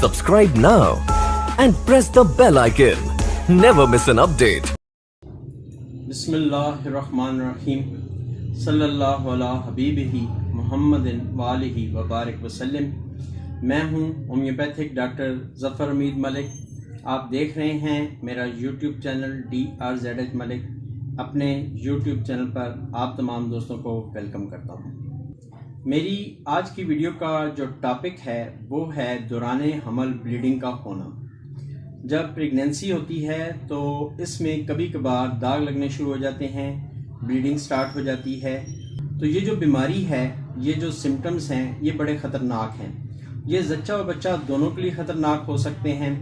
Subscribe now and press the bell icon. Never miss an update. बिस्मिल्लाहिर्रहमानिर्रहीम सल्लल्लाहु अला हबीबिही मुहम्मदिन वालिही वबारिक वसल्लम। मैं हूँ होम्योपैथिक डॉक्टर ज़फ़र हमीद मलिक। आप देख रहे हैं मेरा यूट्यूब चैनल DRZH मलिक। अपने यूट्यूब चैनल पर आप तमाम दोस्तों को वेलकम करता हूँ। मेरी आज की वीडियो का जो टॉपिक है वो है दौराने हमल ब्लीडिंग का होना। जब प्रेगनेंसी होती है तो इसमें कभी कभार दाग लगने शुरू हो जाते हैं, ब्लीडिंग स्टार्ट हो जाती है। तो ये जो बीमारी है, ये जो सिम्टम्स हैं, ये बड़े ख़तरनाक हैं। ये जच्चा और बच्चा दोनों के लिए ख़तरनाक हो सकते हैं।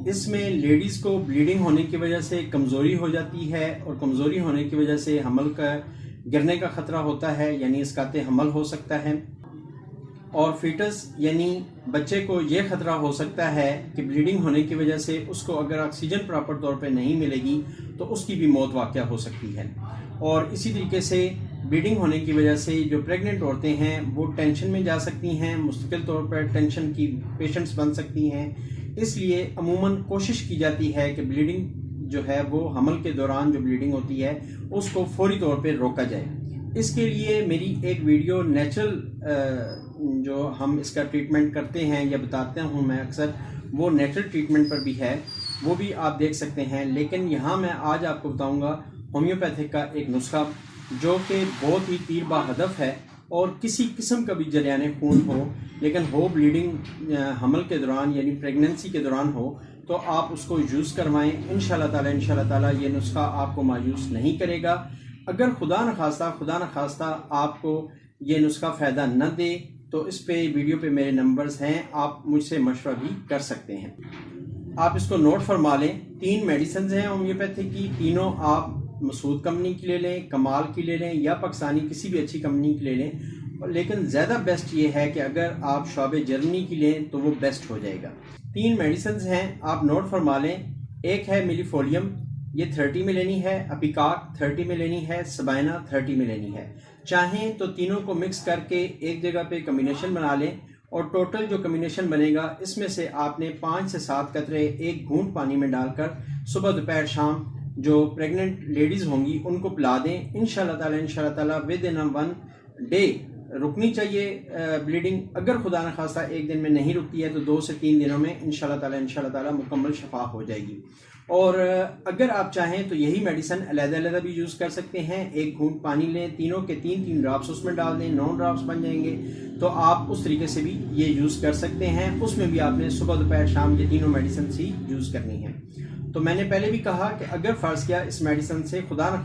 इसमें लेडीज़ को ब्लीडिंग होने की वजह से कमज़ोरी हो जाती है और कमज़ोरी होने की वजह से हमल का गिरने का ख़तरा होता है, यानी इसकाते हमल हो सकता है। और फीटस यानी बच्चे को ये ख़तरा हो सकता है कि ब्लीडिंग होने की वजह से उसको अगर ऑक्सीजन प्रॉपर तौर पे नहीं मिलेगी तो उसकी भी मौत वाक़या हो सकती है। और इसी तरीके से ब्लीडिंग होने की वजह से जो प्रेग्नेंट औरतें हैं वो टेंशन में जा सकती हैं, मुस्तकिल तौर पर टेंशन की पेशेंट्स बन सकती हैं। इसलिए अमूमन कोशिश की जाती है कि ब्लीडिंग जो है वो हमल के दौरान जो ब्लीडिंग होती है उसको फौरी तौर पे रोका जाए। इसके लिए मेरी एक वीडियो नेचुरल जो हम इसका ट्रीटमेंट करते हैं या बताते हूँ मैं अक्सर, वो नेचुरल ट्रीटमेंट पर भी है, वो भी आप देख सकते हैं। लेकिन यहाँ मैं आज आपको बताऊँगा होम्योपैथिक का एक नुस्खा जो कि बहुत ही तीर बा हदफ है। और किसी किस्म का भी जरियाने खून हो लेकिन हो ब्लीडिंग हमल के दौरान यानी प्रेगनेंसी के दौरान हो तो आप उसको यूज़ करवाएं। इंशाल्लाह ताला ये नुस्खा आपको मायूस नहीं करेगा। अगर खुदा न खास्ता आपको ये नुस्खा फ़ायदा न दे तो इस पे वीडियो पे मेरे नंबर्स हैं, आप मुझसे मशवरा भी कर सकते हैं। आप इसको नोट फरमा लें। 3 मेडिसिन हैं होम्योपैथिक की, तीनों आप मसूद कंपनी की ले लें, कमाल की ले लें या पाकिस्तानी किसी भी अच्छी कंपनी की ले लें। लेकिन ज़्यादा बेस्ट ये है कि अगर आप शॉबे जर्मनी की लें तो वो बेस्ट हो जाएगा। 3 मेडिसिन हैं, आप नोट फरमा लें। एक है मिलीफोलियम, ये 30 में लेनी है। अपिकाक 30 में लेनी है। सबाइना 30 में लेनी है। चाहें तो तीनों को मिक्स करके एक जगह पे कम्बिनेशन बना लें और टोटल जो कम्बिनेशन बनेगा इसमें से आपने 5 से 7 कतरे एक घूंट पानी में डालकर सुबह दोपहर शाम जो प्रेग्नेंट लेडीज़ होंगी उनको पिला दें। इंशाल्लाह ताला विद इन 1 डे रुकनी चाहिए ब्लीडिंग। अगर खुदा न खास्ता एक दिन में नहीं रुकती है तो 2 से 3 दिनों में इंशाल्लाह ताला मुकम्मल शफा हो जाएगी। और अगर आप चाहें तो यही मेडिसिन अलग-अलग भी यूज़ कर सकते हैं। एक घूंट पानी लें, तीनों के 3-3 ड्रॉप्स उसमें डाल दें, 9 ड्रॉप्स बन जाएंगे। तो आप उस तरीके से भी ये यूज़ कर सकते हैं। उसमें भी आपने सुबह दोपहर शाम ये तीनों मेडिसिन ही यूज़ करनी है। तो मैंने पहले भी कहा कि अगर फ़र्ज़ किया इस मेडिसिन से खुदा न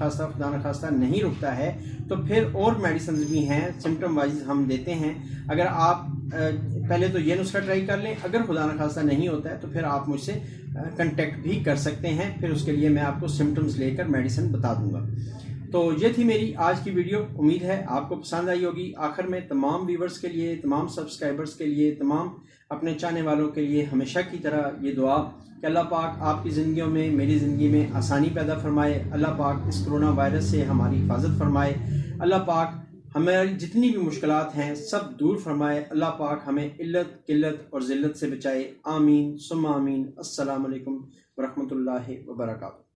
खास्ता नहीं रुकता है तो फिर और मेडिसिन भी हैं, सिम्टम वाइज हम देते हैं। अगर आप पहले तो ये नुस्खा ट्राई कर लें, अगर खुदा न खास्ता नहीं होता है तो फिर आप मुझसे कांटेक्ट भी कर सकते हैं। फिर उसके लिए मैं आपको सिम्टम्स लेकर मेडिसिन बता दूंगा। तो ये थी मेरी आज की वीडियो, उम्मीद है आपको पसंद आई होगी। आखिर में तमाम व्यूवर्स के लिए, तमाम सब्सक्राइबर्स के लिए, तमाम अपने चाहने वालों के लिए हमेशा की तरह ये दुआ कि अल्लाह पाक आपकी ज़िंदगियों में, मेरी ज़िंदगी में आसानी पैदा फरमाए। अल्लाह पाक इस कोरोना वायरस से हमारी हिफाजत फरमाए। अल्लाह पाक हमारी जितनी भी मुश्किलात हैं सब दूर फरमाए। अल्लाह पाक हमें इल्लत, किल्लत और ज़िल्लत से बचाए। आमीन सुम्मा आमीन। अस्सलामु अलैकुम वरहमतुल्लाहि वबरकातुहू।